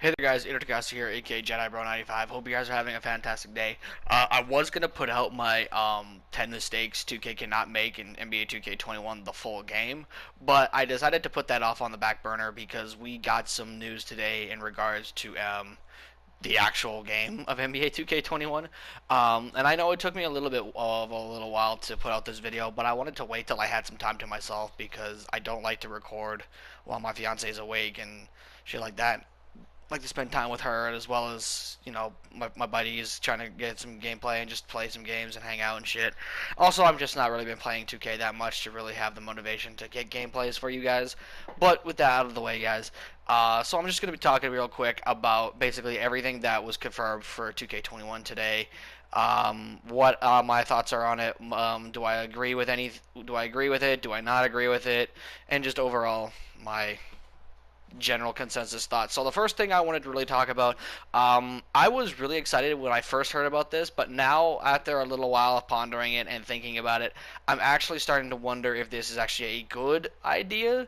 Hey there guys, Intercast here, aka JediBro95. Hope you guys are having a fantastic day. I was gonna put out my 10 mistakes 2K cannot make in NBA 2K21 the full game, but I decided to put that off on the back burner because we got some news today in regards to the actual game of NBA 2K21. And I know it took me a little bit of a little while to put out this video, but I wanted to wait till I had some time to myself because I don't like to record while my fiance is awake and shit like that. Like to spend time with her as well as my buddies, trying to get some gameplay and just play some games and hang out and shit. Also, I've just not really been playing 2K that much to really have the motivation to get gameplays for you guys. But with that out of the way, guys, so I'm just going to be talking real quick about basically everything that was confirmed for 2K21 today. What my thoughts are on it. Do I agree with any? Do I agree with it? Do I not agree with it? And just overall my general consensus thoughts. So the first thing I wanted to really talk about, I was really excited when I first heard about this, but now after a little while of pondering it and thinking about it, I'm actually starting to wonder if this is actually a good idea.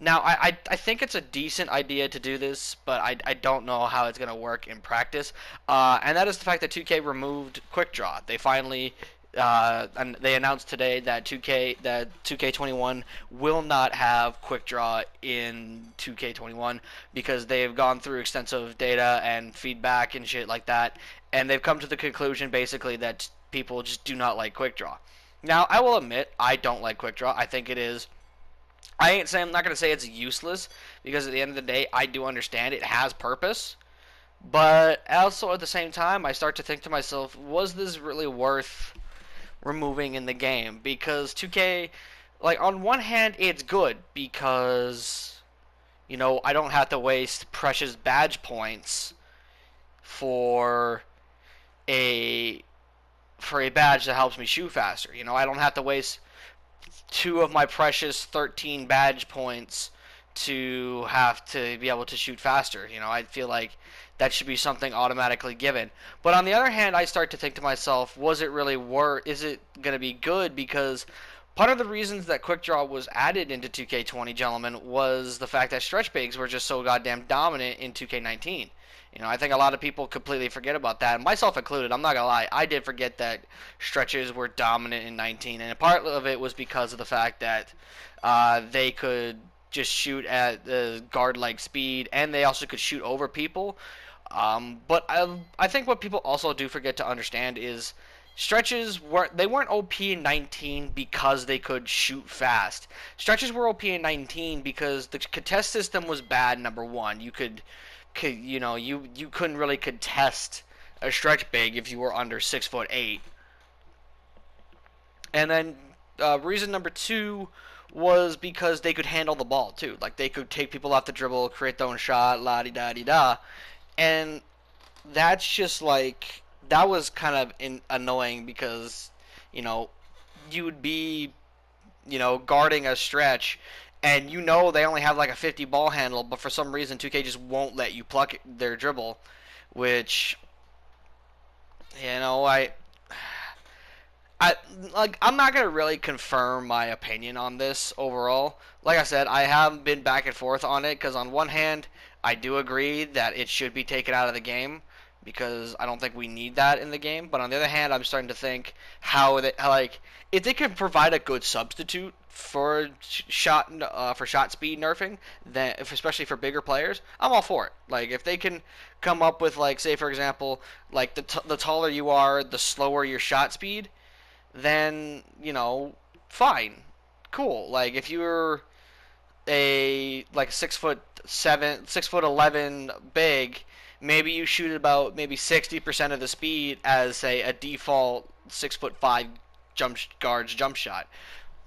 Now, I think it's a decent idea to do this, but I don't know how it's going to work in practice. And that is the fact that 2K removed Quick Draw. They finally and they announced today that 2K21 will not have Quick Draw in 2K21 because they've gone through extensive data and feedback and shit like that, and they've come to the conclusion basically that people just do not like Quick Draw. Now, I will admit I don't like Quick Draw. I think it is. I'm not gonna say it's useless because at the end of the day, I do understand it has purpose. But also at the same time, I start to think to myself, was this really worth removing in the game? Because 2K, like, on one hand it's good because I don't have to waste precious badge points for a badge that helps me shoot faster. I don't have to waste two of my precious 13 badge points to have to be able to shoot faster. I feel like that should be something automatically given. But on the other hand, I start to think to myself, was it really worth? Is it going to be good? Because part of the reasons that Quick Draw was added into 2K20, gentlemen, was the fact that stretch bigs were just so goddamn dominant in 2K19. I think a lot of people completely forget about that, myself included. I'm not gonna lie, I did forget that stretches were dominant in 19, and part of it was because of the fact that they could just shoot at the guard-like speed, and they also could shoot over people. But I think what people also do forget to understand is stretches weren't OP in 19 because they could shoot fast. Stretches were OP in 19 because the contest system was bad. Number one, you couldn't really contest a stretch big if you were under 6'8". And then reason number two was because they could handle the ball too. Like they could take people off the dribble, create their own shot, la di da di da, and that's just like that was kind of annoying because you know you would be guarding a stretch and they only have like a 50 ball handle, but for some reason 2K just won't let you pluck their dribble, which I I'm not gonna really confirm my opinion on this overall. Like I said, I have been back and forth on it because on one hand, I do agree that it should be taken out of the game because I don't think we need that in the game. But on the other hand, I'm starting to think like if they can provide a good substitute for shot speed nerfing, then especially for bigger players, I'm all for it. Like if they can come up with like say for example, like the taller you are, the slower your shot speed, then fine, cool. Like if you're a like 6'7", 6'11" big, maybe you shoot about maybe 60% of the speed as say a default 6'5" jump shot.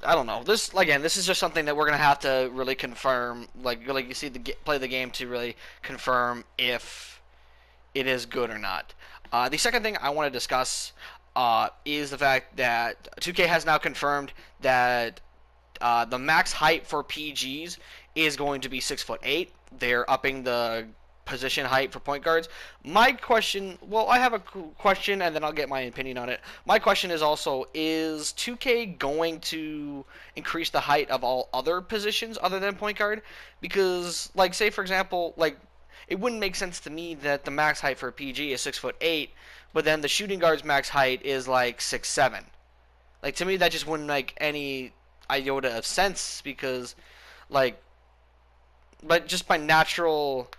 I don't know. This again, this is just something that we're gonna have to really confirm. Like really, you see play the game to really confirm if it is good or not. The second thing I want to discuss is the fact that 2K has now confirmed that the max height for PGs is going to be 6'8". They're upping the position height for point guards. My question, well, I have a question and then I'll get my opinion on it. My question is also, is 2K going to increase the height of all other positions other than point guard? Because, like, say for example, like it wouldn't make sense to me that the max height for a PG is 6'8", but then the shooting guard's max height is like 6'7". Like, to me, that just wouldn't make any iota of sense because, like, but just by natural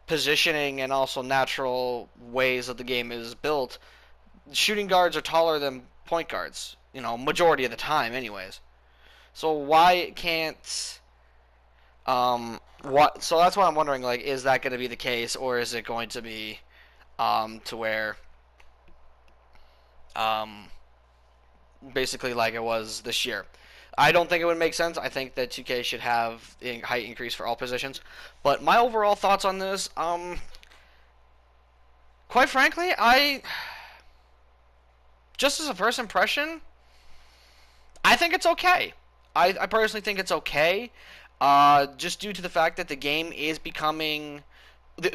positioning and also natural ways that the game is built, shooting guards are taller than point guards. You know, majority of the time, anyways. So why can't what? So that's why I'm wondering. Like, is that going to be the case, or is it going to be to where um basically like it was this year? I don't think it would make sense. I think that 2K should have height increase for all positions. But my overall thoughts on this, quite frankly, I just as a first impression, I think it's okay. I personally think it's okay, just due to the fact that the game is becoming the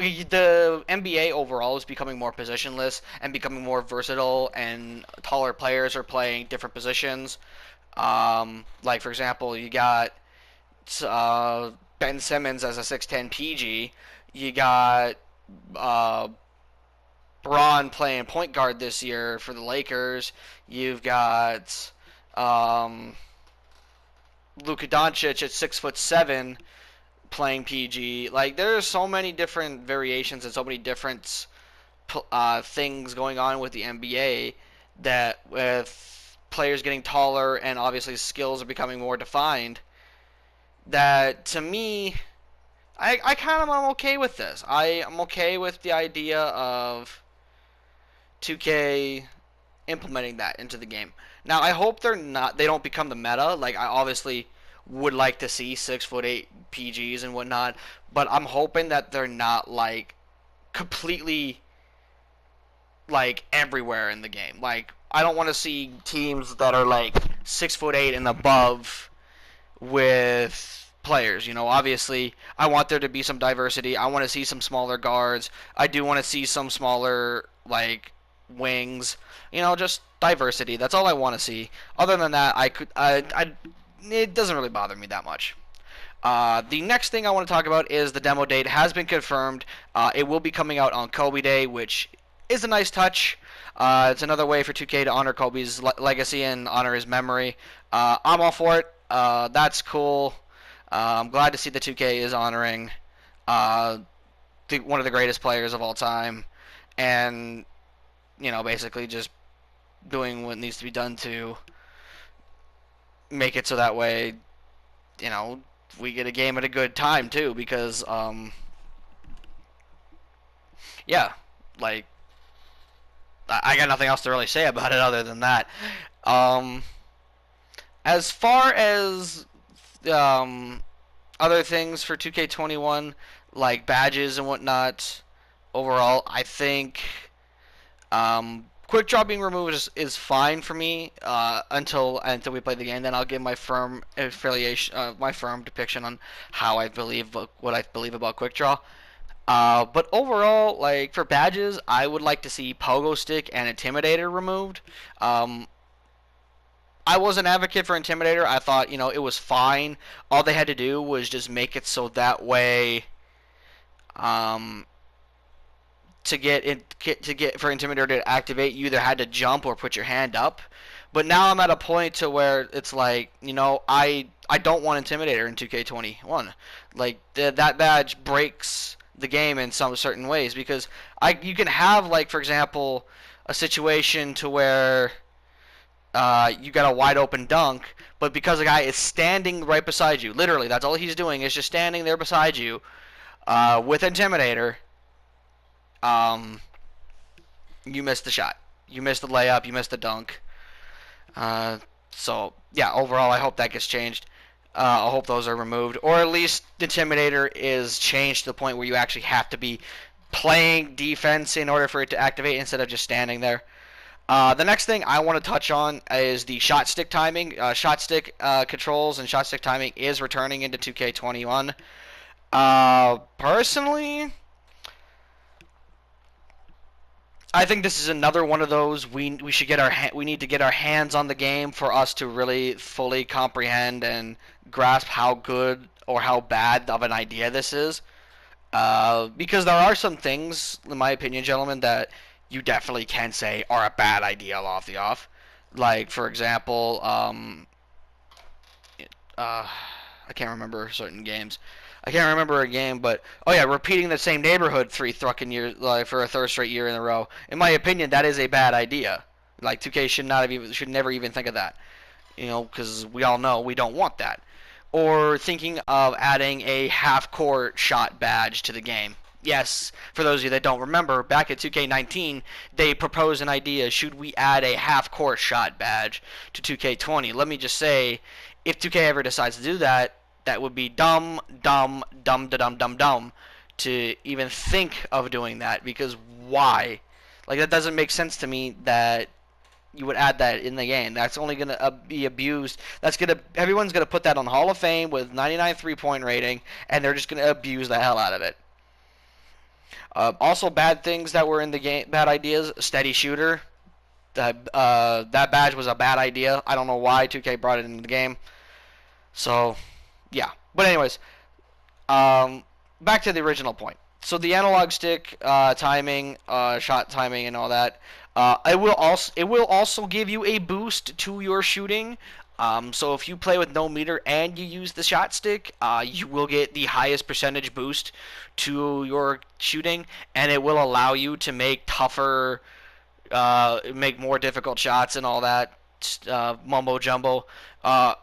NBA overall is becoming more positionless and becoming more versatile, and taller players are playing different positions. Like for example, you got Ben Simmons as a 6'10 PG. You got uh, Braun playing point guard this year for the Lakers. You've got Luka Doncic at 6'7" playing PG. Like, there's so many different variations and so many different things going on with the NBA, that with players getting taller and obviously skills are becoming more defined, that to me, I kind of am okay with this. I am okay with the idea of 2K implementing that into the game. Now, I hope they don't become the meta. Like, I obviously would like to see 6'8" PGs and whatnot, but I'm hoping that they're not like completely like everywhere in the game. Like, I don't want to see teams that are like 6'8" and above with players. You know, obviously, I want there to be some diversity. I want to see some smaller guards. I do want to see some smaller like wings. You know, just diversity. That's all I want to see. Other than that, it doesn't really bother me that much. The next thing I want to talk about is the demo date has been confirmed. It will be coming out on Kobe Day, which is a nice touch. It's another way for 2K to honor Kobe's legacy and honor his memory. I'm all for it. That's cool. I'm glad to see that 2K is honoring one of the greatest players of all time, and you know, basically just doing what needs to be done to make it so that way, you know, we get a game at a good time too, because yeah, like, I got nothing else to really say about it other than that. As far as other things for 2K21, like badges and whatnot, overall, I think quick draw being removed is fine for me until we play the game. Then I'll give my firm affiliation, my firm depiction on how I believe what I believe about quick draw. But overall, like for badges, I would like to see Pogo Stick and Intimidator removed. I was an advocate for Intimidator. I thought, you know, it was fine. All they had to do was just make it so that way, to get for Intimidator to activate, you either had to jump or put your hand up. But now I'm at a point to where it's like, you know, I don't want Intimidator in 2K21. Like that badge breaks the game in some certain ways, because you can have, like, for example, a situation to where you got a wide open dunk, but because the guy is standing right beside you, literally that's all he's doing is just standing there beside you, with Intimidator, you missed the shot, you missed the layup, you missed the dunk. So yeah, overall I hope that gets changed. I hope those are removed, or at least Intimidator is changed to the point where you actually have to be playing defense in order for it to activate instead of just standing there. The next thing I want to touch on is the shot stick timing. Shot stick controls and shot stick timing is returning into 2K21. Personally, I think this is another one of those we need to get our hands on the game for us to really fully comprehend and grasp how good or how bad of an idea this is. Because there are some things, in my opinion, gentlemen, that you definitely can say are a bad idea off the off. Like, for example, I can't remember certain games. I can't remember a game, but oh yeah, repeating the same neighborhood 3 fucking years, like for a third straight year in a row. In my opinion, that is a bad idea. Like 2K should never even think of that. Because we all know we don't want that. Or thinking of adding a half-court shot badge to the game. Yes, for those of you that don't remember, back at 2K19, they proposed an idea: should we add a half-court shot badge to 2K20? Let me just say, if 2K ever decides to do that, that would be dumb, dumb, dumb, dumb, dumb, dumb to even think of doing that. Because why? Like, that doesn't make sense to me that you would add that in the game. That's only going to be abused. Everyone's going to put that on the Hall of Fame with 99 three-point rating, and they're just going to abuse the hell out of it. Also, bad things that were in the game, bad ideas. Steady shooter. That badge was a bad idea. I don't know why 2K brought it into the game. So, yeah. But anyways, back to the original point. So the analog stick timing, shot timing, and all that. It will also give you a boost to your shooting. So if you play with no meter and you use the shot stick, you will get the highest percentage boost to your shooting, and it will allow you to make tougher, make more difficult shots and all that mumbo jumbo.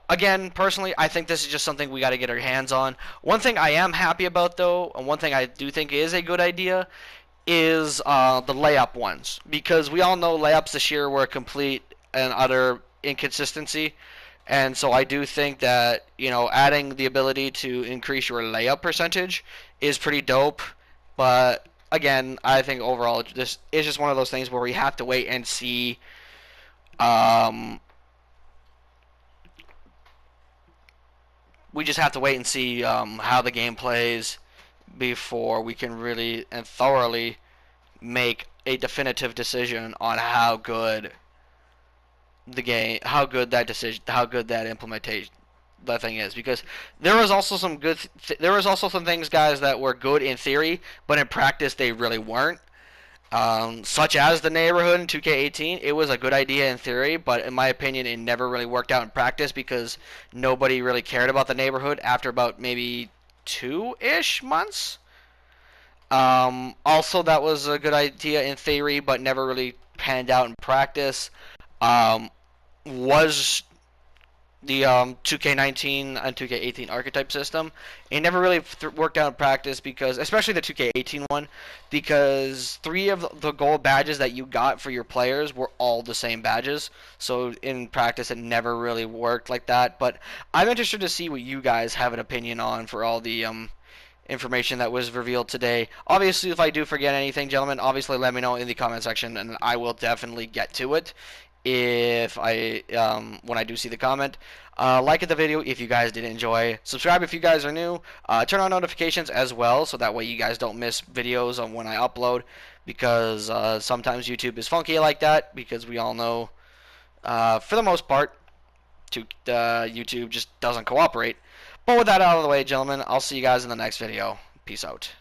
Again, personally, I think this is just something we got to get our hands on. One thing I am happy about, though, and one thing I do think is a good idea, is the layup ones. Because we all know layups this year were a complete and utter inconsistency. And so I do think that, adding the ability to increase your layup percentage is pretty dope. But again, I think overall this is just one of those things where we have to wait and see. We just have to wait and see how the game plays before we can really and thoroughly make a definitive decision on how good the game, how good that implementation, that thing is. Because there was also some things, guys, that were good in theory, but in practice they really weren't. Such as the neighborhood in 2K18, it was a good idea in theory, but in my opinion, it never really worked out in practice because nobody really cared about the neighborhood after about maybe 2-ish months. Also, that was a good idea in theory, but never really panned out in practice. Was the 2K19 and 2K18 archetype system. It never really worked out in practice because, especially the 2K18 one, because 3 of the gold badges that you got for your players were all the same badges. So in practice, it never really worked like that. But I'm interested to see what you guys have an opinion on for all the information that was revealed today. Obviously, if I do forget anything, gentlemen, obviously let me know in the comment section, and I will definitely get to it if I when I do see the comment. Like the video if you guys did enjoy. Subscribe if you guys are new. Turn on notifications as well, so that way you guys don't miss videos on when I upload. Because sometimes YouTube is funky like that. Because we all know, for the most part, YouTube just doesn't cooperate. But with that out of the way, gentlemen, I'll see you guys in the next video. Peace out.